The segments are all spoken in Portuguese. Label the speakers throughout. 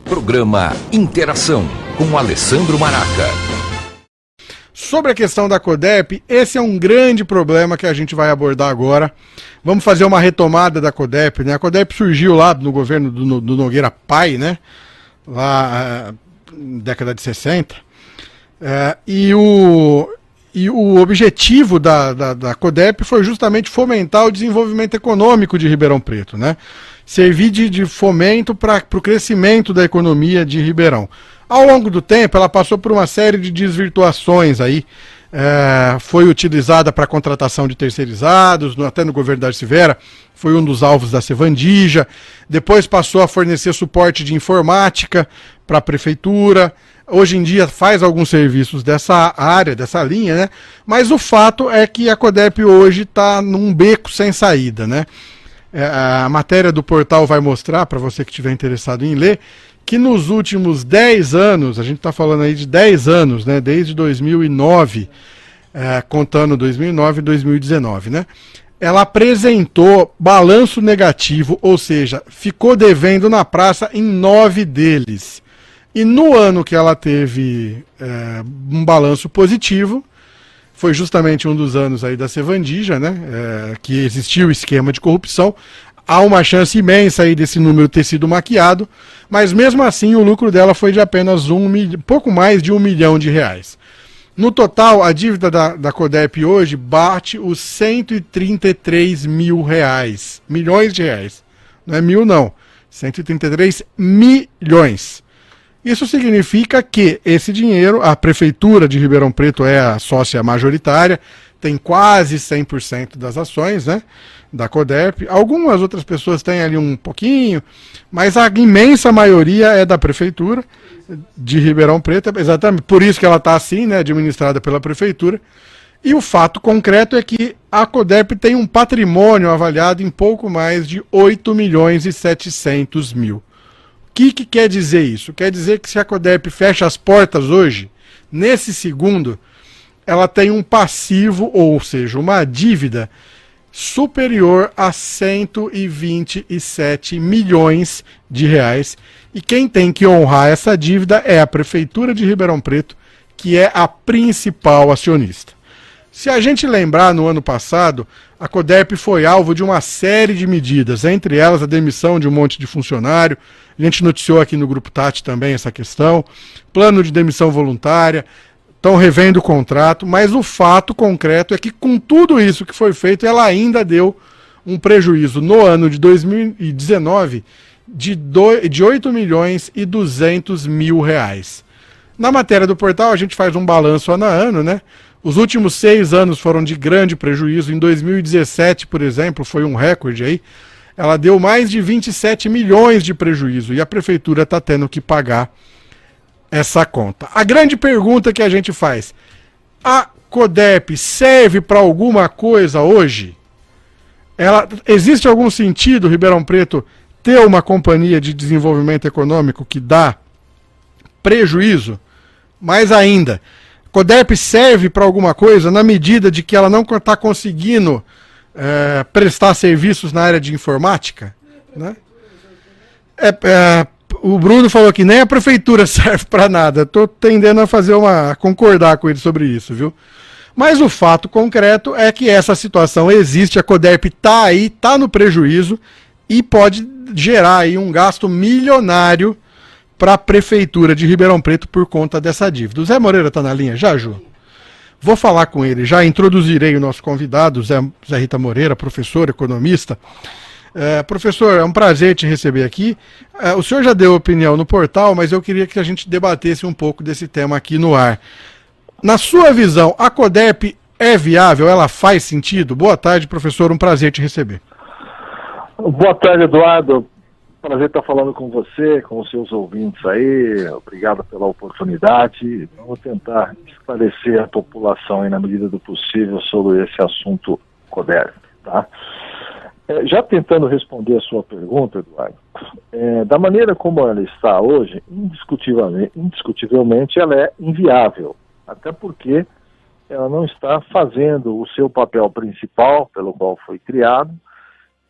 Speaker 1: Programa Interação com Alessandro Maraca.
Speaker 2: Sobre a questão da Codep, esse é um grande problema que a gente vai abordar agora. Vamos fazer uma retomada da Codep, né? A Codep surgiu lá no governo do Nogueira Pai, né? Lá na década de 60. E o objetivo da Codep foi justamente fomentar o desenvolvimento econômico de Ribeirão Preto, né? Servir de fomento para o crescimento da economia de Ribeirão. Ao longo do tempo, ela passou por uma série de desvirtuações aí. Foi utilizada para contratação de terceirizados, até no governo da Darcy Vera, foi um dos alvos da Sevandija. Depois passou a fornecer suporte de informática para a prefeitura. Hoje em dia faz alguns serviços dessa área, dessa linha, né? Mas o fato é que a Codep hoje está num beco sem saída, né? A matéria do portal vai mostrar, para você que estiver interessado em ler, que nos últimos 10 anos, a gente está falando aí de 10 anos, né? Desde 2009, contando 2009 e 2019, né? Ela apresentou balanço negativo, ou seja, ficou devendo na praça em 9 deles. E no ano que ela teve um balanço positivo, foi justamente um dos anos aí da Sevandija, né, que existiu o esquema de corrupção. Há uma chance imensa aí desse número ter sido maquiado, mas mesmo assim o lucro dela foi de apenas pouco mais de R$1 milhão. No total, a dívida da Codep hoje bate os R$133 milhões de reais. Não é mil não, 133 milhões. Isso significa que esse dinheiro, a Prefeitura de Ribeirão Preto é a sócia majoritária, tem quase 100% das ações, né, da Codep. Algumas outras pessoas têm ali um pouquinho, mas a imensa maioria é da Prefeitura de Ribeirão Preto, exatamente por isso que ela está assim, né, administrada pela Prefeitura. E o fato concreto é que a Codep tem um patrimônio avaliado em pouco mais de 8.700.000. O que quer dizer isso? Quer dizer que se a Codep fecha as portas hoje, nesse segundo, ela tem um passivo, ou seja, uma dívida superior a 127 milhões de reais. E quem tem que honrar essa dívida é a Prefeitura de Ribeirão Preto, que é a principal acionista. Se a gente lembrar, no ano passado, a Codep foi alvo de uma série de medidas, entre elas a demissão de um monte de funcionário. A gente noticiou aqui no Grupo Tati também essa questão, plano de demissão voluntária, estão revendo o contrato, mas o fato concreto é que com tudo isso que foi feito, ela ainda deu um prejuízo no ano de 2019 de 8.200.000 reais. Na matéria do portal a gente faz um balanço ano a ano, né? Os últimos 6 anos foram de grande prejuízo. Em 2017, por exemplo, foi um recorde aí. Ela deu mais de 27 milhões de prejuízo e a prefeitura está tendo que pagar essa conta. A grande pergunta que a gente faz: a Codep serve para alguma coisa hoje? Existe algum sentido, Ribeirão Preto, ter uma companhia de desenvolvimento econômico que dá prejuízo? Mais ainda, Codep serve para alguma coisa na medida de que ela não está conseguindo prestar serviços na área de informática, né? O Bruno falou que nem a prefeitura serve para nada. Estou tendendo a concordar com ele sobre isso, viu? Mas o fato concreto é que essa situação existe, a Codep está aí, está no prejuízo e pode gerar aí um gasto milionário para a Prefeitura de Ribeirão Preto por conta dessa dívida. O Zé Moreira está na linha já, Ju? Vou falar com ele, já introduzirei o nosso convidado, Zé Rita Moreira, professor, economista. Professor, é um prazer te receber aqui. O senhor já deu opinião no portal, mas eu queria que a gente debatesse um pouco desse tema aqui no ar. Na sua visão, a Codep é viável? Ela faz sentido? Boa tarde, professor, um prazer te receber.
Speaker 3: Boa tarde, Eduardo. Prazer estar falando com você, com os seus ouvintes aí. Obrigado pela oportunidade. Eu vou tentar esclarecer a população aí, na medida do possível, sobre esse assunto Codep, tá? Já tentando responder a sua pergunta, Eduardo, da maneira como ela está hoje, indiscutivelmente ela é inviável, até porque ela não está fazendo o seu papel principal, pelo qual foi criado,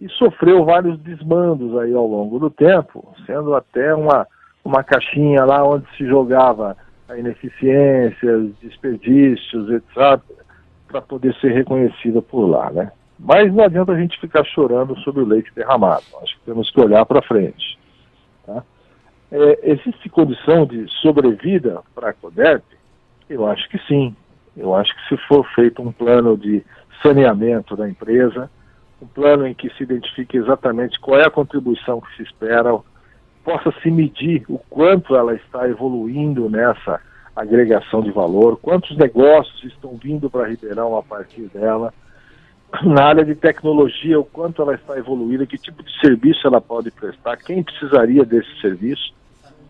Speaker 3: e sofreu vários desmandos aí ao longo do tempo, sendo até uma caixinha lá onde se jogava a ineficiências, desperdícios, etc., para poder ser reconhecida por lá, né? Mas não adianta a gente ficar chorando sobre o leite derramado. Acho que temos que olhar para frente. Tá? Existe condição de sobrevida para a CODEP? Eu acho que sim. Eu acho que se for feito um plano de saneamento da empresa, um plano em que se identifique exatamente qual é a contribuição que se espera, possa se medir o quanto ela está evoluindo nessa agregação de valor, quantos negócios estão vindo para Ribeirão a partir dela, na área de tecnologia, o quanto ela está evoluída, que tipo de serviço ela pode prestar, quem precisaria desse serviço.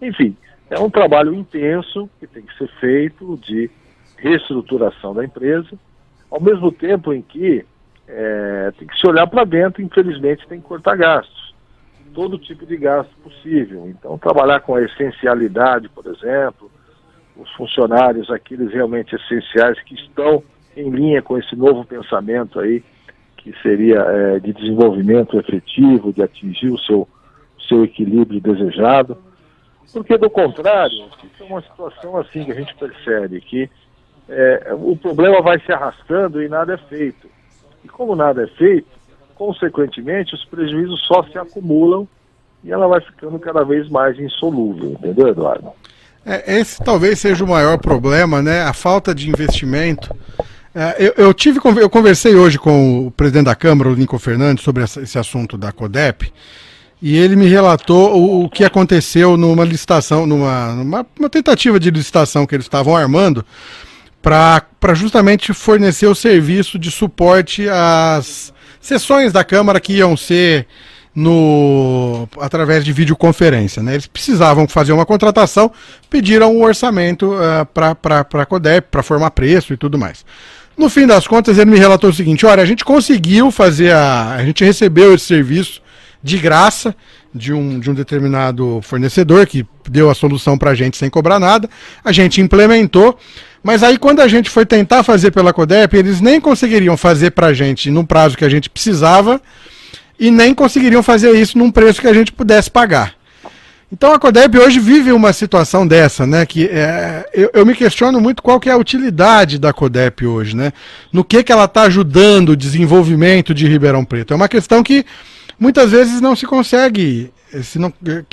Speaker 3: Enfim, é um trabalho intenso que tem que ser feito de reestruturação da empresa, ao mesmo tempo em que tem que se olhar para dentro, infelizmente tem que cortar gastos, todo tipo de gasto possível. Então, trabalhar com a essencialidade, por exemplo, os funcionários, aqueles realmente essenciais que estão em linha com esse novo pensamento aí, que seria de desenvolvimento efetivo, de atingir o seu equilíbrio desejado, porque do contrário, fica uma situação assim que a gente percebe que o problema vai se arrastando e nada é feito. E como nada é feito, consequentemente os prejuízos só se acumulam e ela vai ficando cada vez mais insolúvel, entendeu, Eduardo?
Speaker 2: Esse talvez seja o maior problema, né? A falta de investimento. Eu conversei hoje com o presidente da Câmara, o Lincoln Fernandes, sobre esse assunto da CODEP, e ele me relatou o que aconteceu numa licitação, numa tentativa de licitação que eles estavam armando para justamente fornecer o serviço de suporte às sessões da Câmara que iam ser através de videoconferência, né? Eles precisavam fazer uma contratação, pediram um orçamento para a CODEP, para formar preço e tudo mais. No fim das contas, ele me relatou o seguinte: olha, a gente conseguiu fazer a gente recebeu esse serviço de graça de um determinado fornecedor que deu a solução para a gente sem cobrar nada, a gente implementou, mas aí quando a gente foi tentar fazer pela CODEP, eles nem conseguiriam fazer para a gente no prazo que a gente precisava, e nem conseguiriam fazer isso num preço que a gente pudesse pagar. Então a CODEP hoje vive uma situação dessa, né? Que eu me questiono muito qual que é a utilidade da CODEP hoje, né? No que ela está ajudando o desenvolvimento de Ribeirão Preto. É uma questão que muitas vezes não se consegue,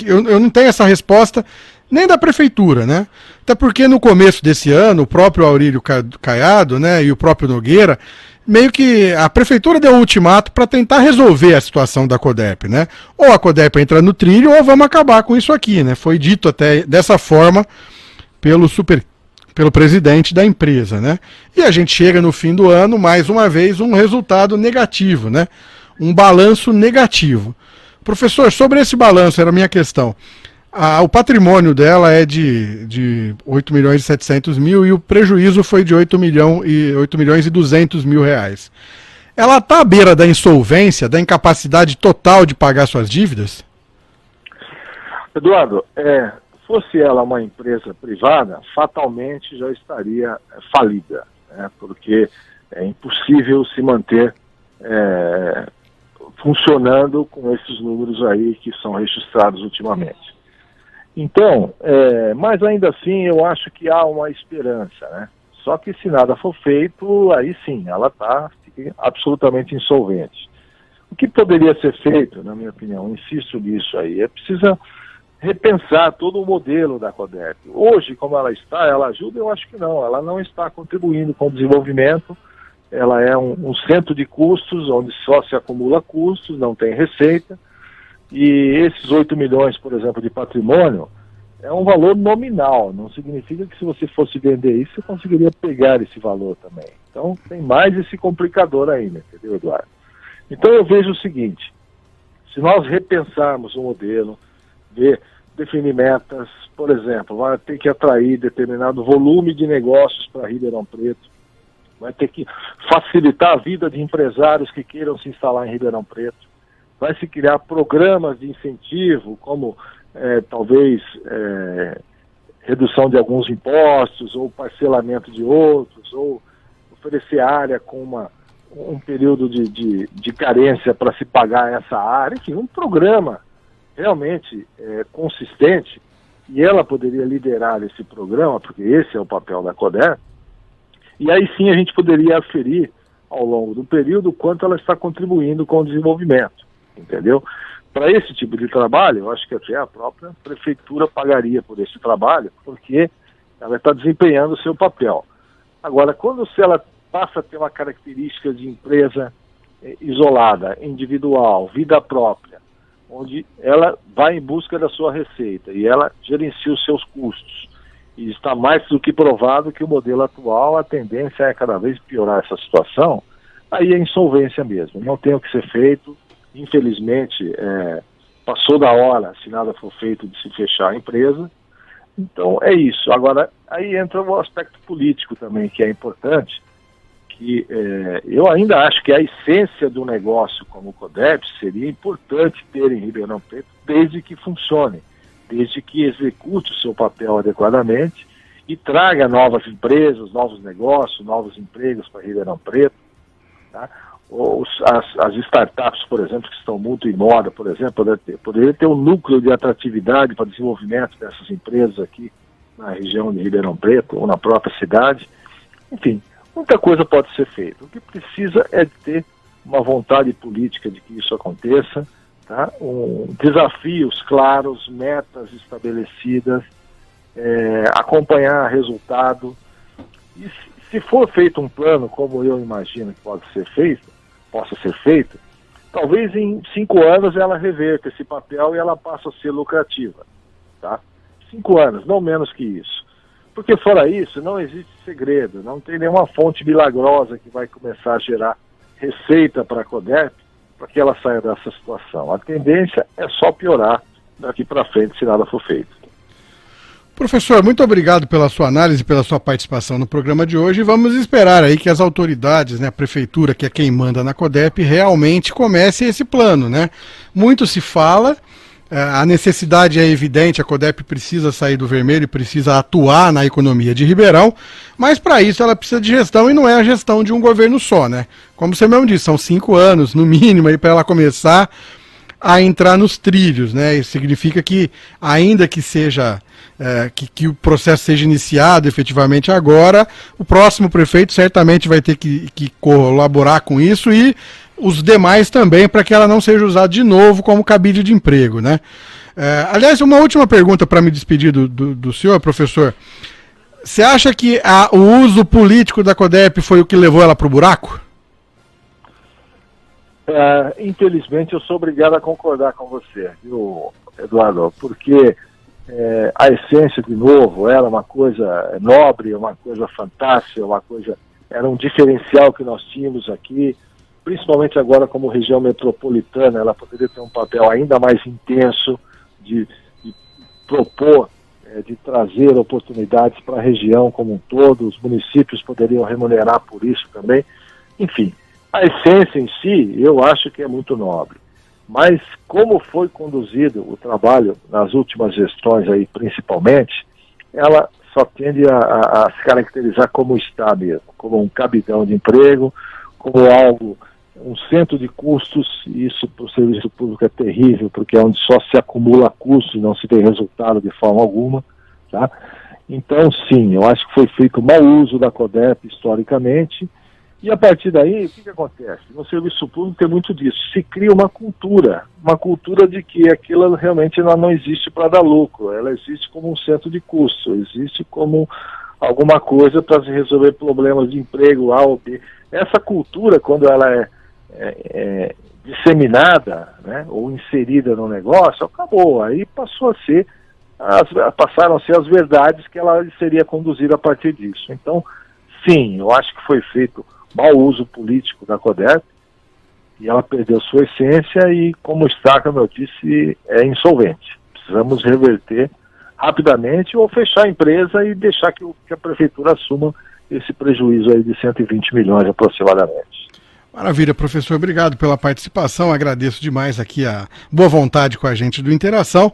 Speaker 2: eu não tenho essa resposta nem da prefeitura, né? Até porque no começo desse ano, o próprio Aurélio Caiado, né, e o próprio Nogueira, meio que a prefeitura deu um ultimato para tentar resolver a situação da CODEP, né? Ou a CODEP entra no trilho ou vamos acabar com isso aqui, né? Foi dito até dessa forma pelo presidente da empresa, né? E a gente chega no fim do ano, mais uma vez, um resultado negativo, né? Um balanço negativo. Professor, sobre esse balanço, era a minha questão. O patrimônio dela é de 8 milhões e 700 mil e o prejuízo foi de 8 milhões e 200 mil reais. Ela está à beira da insolvência, da incapacidade total de pagar suas dívidas?
Speaker 3: Eduardo, fosse ela uma empresa privada, fatalmente já estaria falida, né? Porque é impossível se manter funcionando com esses números aí que são registrados ultimamente. Então, mas ainda assim eu acho que há uma esperança, né? Só que se nada for feito, aí sim, ela está absolutamente insolvente. O que poderia ser feito, na minha opinião, insisto nisso aí, precisa repensar todo o modelo da CODEP. Hoje, como ela está, ela ajuda? Eu acho que não, ela não está contribuindo com o desenvolvimento, ela é um centro de custos, onde só se acumula custos, não tem receita. E esses 8 milhões, por exemplo, de patrimônio, é um valor nominal, não significa que se você fosse vender isso, você conseguiria pegar esse valor também. Então, tem mais esse complicador ainda, entendeu, Eduardo? Então, eu vejo o seguinte: se nós repensarmos o modelo, definir metas, por exemplo, vai ter que atrair determinado volume de negócios para Ribeirão Preto, vai ter que facilitar a vida de empresários que queiram se instalar em Ribeirão Preto, vai se criar programas de incentivo, como talvez redução de alguns impostos, ou parcelamento de outros, ou oferecer área com um período de carência para se pagar essa área, enfim, um programa realmente consistente, e ela poderia liderar esse programa, porque esse é o papel da CODERP, e aí sim a gente poderia aferir ao longo do período quanto ela está contribuindo com o desenvolvimento, entendeu? Para esse tipo de trabalho, eu acho que até a própria prefeitura pagaria por esse trabalho, porque ela está desempenhando o seu papel. Agora, se ela passa a ter uma característica de empresa isolada, individual, vida própria, onde ela vai em busca da sua receita e ela gerencia os seus custos, e está mais do que provado que o modelo atual, a tendência é cada vez piorar essa situação, aí é insolvência mesmo, não tem o que ser feito. Infelizmente, passou da hora, se nada for feito, de se fechar a empresa. Então, é isso. Agora, aí entra o aspecto político também, que é importante, que eu ainda acho que a essência do negócio como o CODERP seria importante ter em Ribeirão Preto, desde que funcione, desde que execute o seu papel adequadamente e traga novas empresas, novos negócios, novos empregos para Ribeirão Preto, tá? As startups, por exemplo, que estão muito em moda, por exemplo, poderia ter um núcleo de atratividade para desenvolvimento dessas empresas aqui na região de Ribeirão Preto ou na própria cidade. Enfim, muita coisa pode ser feita. O que precisa é de ter uma vontade política de que isso aconteça, tá? Desafios claros, metas estabelecidas, acompanhar resultado. E se for feito um plano, como eu imagino que possa ser feito, talvez em 5 anos ela reverta esse papel e ela passa a ser lucrativa. Tá? 5 anos, não menos que isso. Porque fora isso, não existe segredo, não tem nenhuma fonte milagrosa que vai começar a gerar receita para a CODERP para que ela saia dessa situação. A tendência é só piorar daqui para frente se nada for feito.
Speaker 2: Professor, muito obrigado pela sua análise, pela sua participação no programa de hoje. Vamos esperar aí que as autoridades, né, a prefeitura, que é quem manda na CODERP, realmente comece esse plano, né? Muito se fala, a necessidade é evidente, a CODERP precisa sair do vermelho e precisa atuar na economia de Ribeirão, mas para isso ela precisa de gestão e não é a gestão de um governo só, né? Como você mesmo disse, são 5 anos, no mínimo, aí para ela começar a entrar nos trilhos, né? Isso significa que, ainda que seja que o processo seja iniciado efetivamente agora, o próximo prefeito certamente vai ter que colaborar com isso e os demais também, para que ela não seja usada de novo como cabide de emprego, né? Aliás, uma última pergunta para me despedir do senhor, professor. Você acha que o uso político da CODERP foi o que levou ela para o buraco?
Speaker 3: Infelizmente, eu sou obrigado a concordar com você, viu, Eduardo? Porque a essência, de novo, era uma coisa nobre, uma coisa fantástica, era um diferencial que nós tínhamos aqui, principalmente agora como região metropolitana. Ela poderia ter um papel ainda mais intenso de propor, de trazer oportunidades para a região como um todo. Os municípios poderiam remunerar por isso também. Enfim, a essência em si, eu acho que é muito nobre. Mas como foi conduzido o trabalho nas últimas gestões aí, principalmente, ela só tende a se caracterizar como está mesmo, como um cabidão de emprego, como algo, um centro de custos. E isso para o serviço público é terrível, porque é onde só se acumula custos e não se tem resultado de forma alguma, tá? Então, sim, eu acho que foi feito mau uso da CODERP historicamente. E a partir daí, o que acontece? No serviço público tem muito disso. Se cria uma cultura de que aquilo realmente não existe para dar lucro. Ela existe como um centro de custo, existe como alguma coisa para se resolver problemas de emprego A ou B. Essa cultura, quando ela é disseminada, né, ou inserida no negócio, acabou. Aí passaram a ser as verdades que ela seria conduzida a partir disso. Então, sim, eu acho que foi feito mau uso político da CODERP e ela perdeu sua essência e, como está, como eu disse, é insolvente. Precisamos reverter rapidamente ou fechar a empresa e deixar que a prefeitura assuma esse prejuízo aí de 120 milhões aproximadamente.
Speaker 2: Maravilha, professor. Obrigado pela participação. Agradeço demais aqui a boa vontade com a gente do Interação.